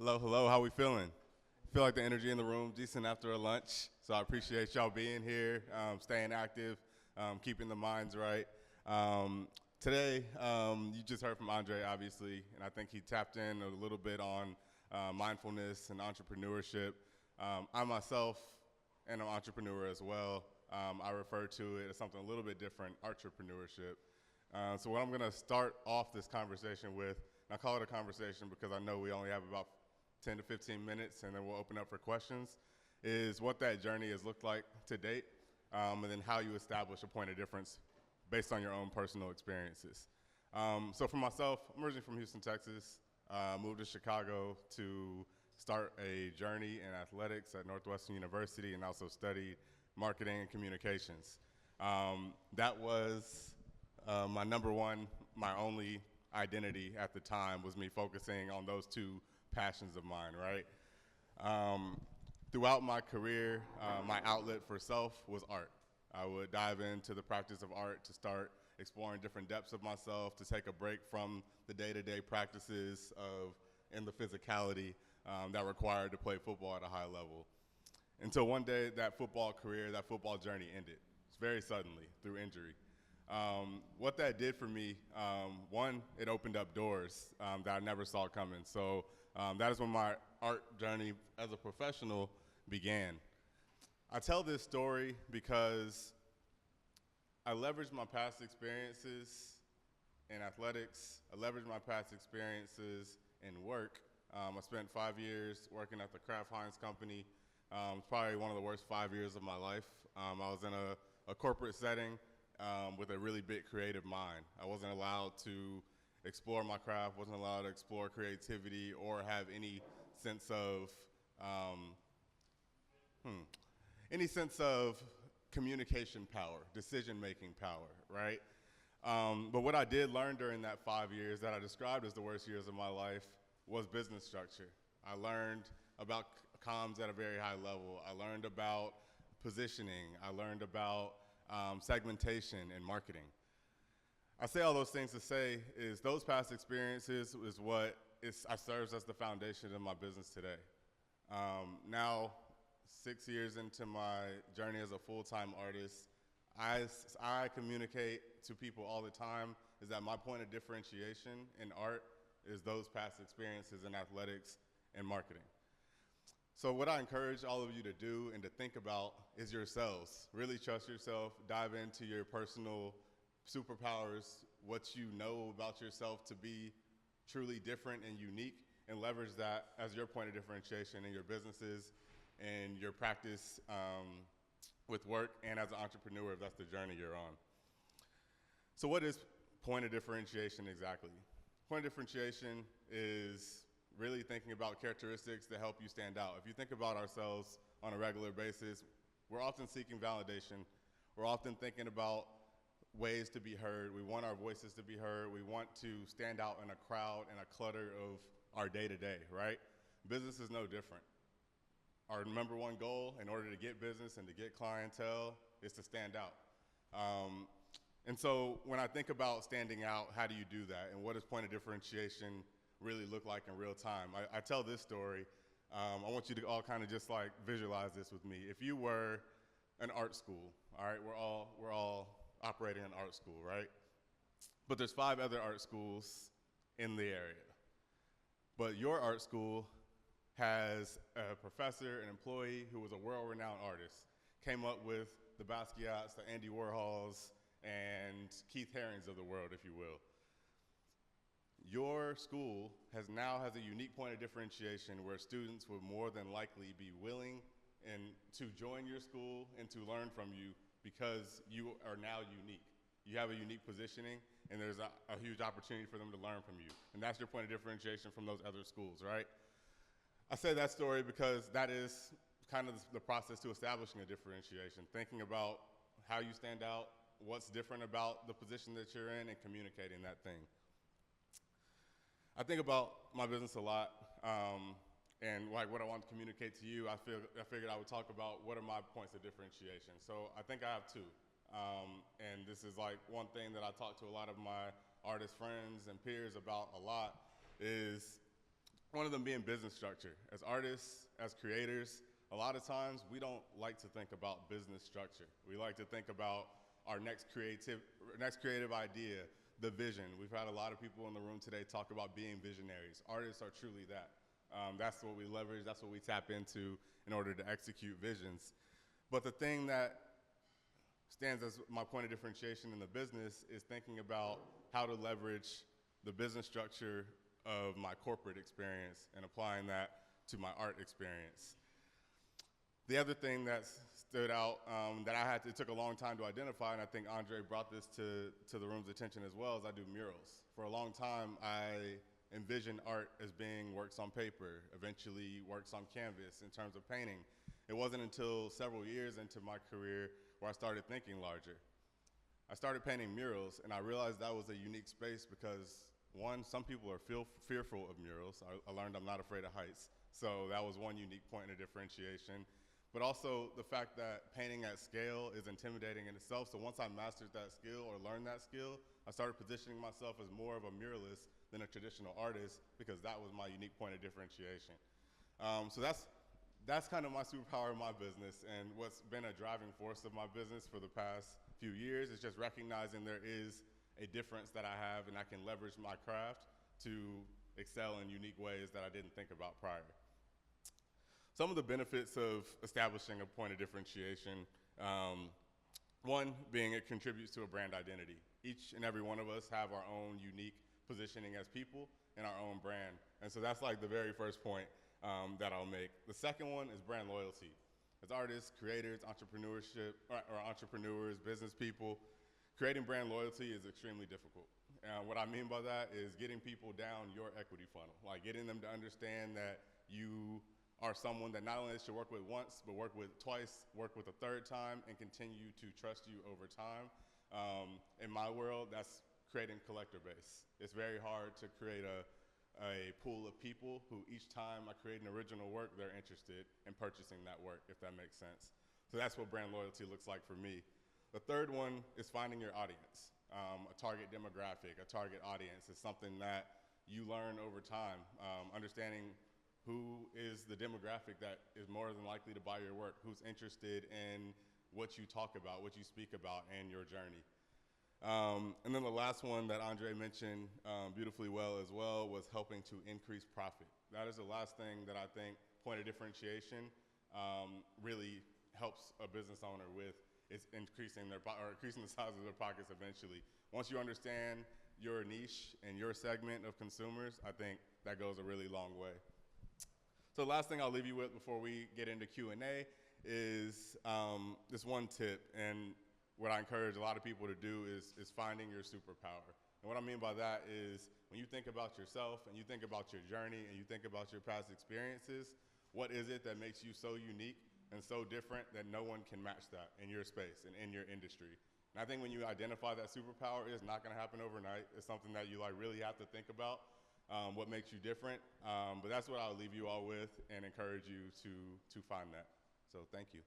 Hello, hello. How we feeling? Feel like the energy in the room decent after a lunch. So I appreciate y'all being here, staying active, keeping the minds right. Today, you just heard from Andre, obviously, and I think he tapped in a little bit on mindfulness and entrepreneurship. I myself am an entrepreneur as well. I refer to it as something a little bit different, entrepreneurship. So what I'm going to start off this conversation with, and I call it a conversation because I know we only have about 10 to 15 minutes, and then we'll open up for questions, is what that journey has looked like to date, and then how you establish a point of difference based on your own personal experiences. So for myself, I'm originally from Houston, Texas, moved to Chicago to start a journey in athletics at Northwestern University, and also studied marketing and communications. That was my number one, my only identity at the time, was me focusing on those two passions of mine, right? Throughout my career, my outlet for self was art. I would dive into the practice of art to start exploring different depths of myself, to take a break from the day-to-day practices of and the physicality that required to play football at a high level. Until one day, that football career, that football journey ended, very suddenly, through injury. What that did for me, one, it opened up doors that I never saw coming. So that is when my art journey as a professional began. I tell this story because I leveraged my past experiences in athletics. I leveraged my past experiences in work. I spent 5 years working at the Kraft Heinz company. It's probably one of the worst 5 years of my life. I was in a corporate setting with a really big creative mind. I wasn't allowed to explore my craft, wasn't allowed to explore creativity or have any sense of communication power, decision-making power, right? But what I did learn during that 5 years that I described as the worst years of my life was business structure. I learned about comms at a very high level. I learned about positioning. I learned about segmentation and marketing. I say all those things to say is those past experiences is what serves as the foundation of my business today. Now, 6 years into my journey as a full-time artist, I communicate to people all the time is that my point of differentiation in art is those past experiences in athletics and marketing. So what I encourage all of you to do and to think about is yourselves. Really trust yourself, dive into your personal superpowers, what you know about yourself to be truly different and unique, and leverage that as your point of differentiation in your businesses and your practice with work and as an entrepreneur if that's the journey you're on. So what is point of differentiation exactly? Point of differentiation is really thinking about characteristics that help you stand out. If you think about ourselves on a regular basis, we're often seeking validation. We're often thinking about ways to be heard. We want our voices to be heard. We want to stand out in a crowd and a clutter of our day-to-day, right? Business is no different. Our number one goal in order to get business and to get clientele is to stand out. And so when I think about standing out, how do you do that? And what does point of differentiation really look like in real time? I tell this story. I want you to all kind of just like visualize this with me. If you were an art school, all right, we're all operating an art school, right? But there's 5 other art schools in the area. But your art school has a professor, an employee who was a world-renowned artist, came up with the Basquiat's, the Andy Warhols, and Keith Harings of the world, if you will. Your school has a unique point of differentiation where students would more than likely be willing and to join your school and to learn from you because you are now unique. You have a unique positioning, and there's a huge opportunity for them to learn from you. And that's your point of differentiation from those other schools, right? I say that story because that is kind of the process to establishing a differentiation, thinking about how you stand out, what's different about the position that you're in, and communicating that thing. I think about my business a lot, and like what I want to communicate to you. I figured I would talk about what are my points of differentiation. So I think I have 2, and this is like one thing that I talk to a lot of my artist friends and peers about a lot is One of them being business structure. As artists, as creators, a lot of times we don't like to think about business structure. We like to think about our next creative idea, the vision. We've had a lot of people in the room today talk about being visionaries. Artists are truly that. That's what we leverage, that's what we tap into in order to execute visions. But the thing that stands as my point of differentiation in the business is thinking about how to leverage the business structure of my corporate experience and applying that to my art experience. The other thing that stood out that it took a long time to identify, and I think Andre brought this to the room's attention as well, is I do murals. For a long time, I envisioned art as being works on paper, eventually works on canvas in terms of painting. It wasn't until several years into my career where I started thinking larger. I started painting murals, and I realized that was a unique space because, one, some people are fearful of murals. I learned I'm not afraid of heights, so that was one unique point of differentiation. But also the fact that painting at scale is intimidating in itself, so once I mastered that skill or learned that skill, I started positioning myself as more of a muralist than a traditional artist because that was my unique point of differentiation. So that's kind of my superpower in my business, and what's been a driving force of my business for the past few years is just recognizing there is a difference that I have and I can leverage my craft to excel in unique ways that I didn't think about prior. Some of the benefits of establishing a point of differentiation, one being it contributes to a brand identity. Each and every one of us have our own unique positioning as people and our own brand, and so that's like the very first point that I'll make. The second one is brand loyalty. As artists, creators, entrepreneurs, business people, creating brand loyalty is extremely difficult. What I mean by that is getting people down your equity funnel, like getting them to understand that you are someone that not only they should work with once, but work with twice, work with a third time, and continue to trust you over time. In my world, that's creating collector base. It's very hard to create a pool of people who each time I create an original work, they're interested in purchasing that work, if that makes sense. So that's what brand loyalty looks like for me. The third one is finding your audience. A target demographic, a target audience is something that you learn over time. Understanding who is the demographic that is more than likely to buy your work, who's interested in what you talk about, what you speak about, and your journey. And then the last one that Andre mentioned beautifully well as well was helping to increase profit. That is the last thing that I think point of differentiation really helps a business owner with, is increasing the size of their pockets eventually. Once you understand your niche and your segment of consumers, I think that goes a really long way. So the last thing I'll leave you with before we get into Q&A is this one tip, and what I encourage a lot of people to do is finding your superpower. And what I mean by that is when you think about yourself and you think about your journey and you think about your past experiences, what is it that makes you so unique and so different that no one can match that in your space and in your industry? And I think when you identify that superpower, it's not gonna happen overnight. It's something that you really have to think about. What makes you different, but that's what I'll leave you all with and encourage you to find that. So thank you.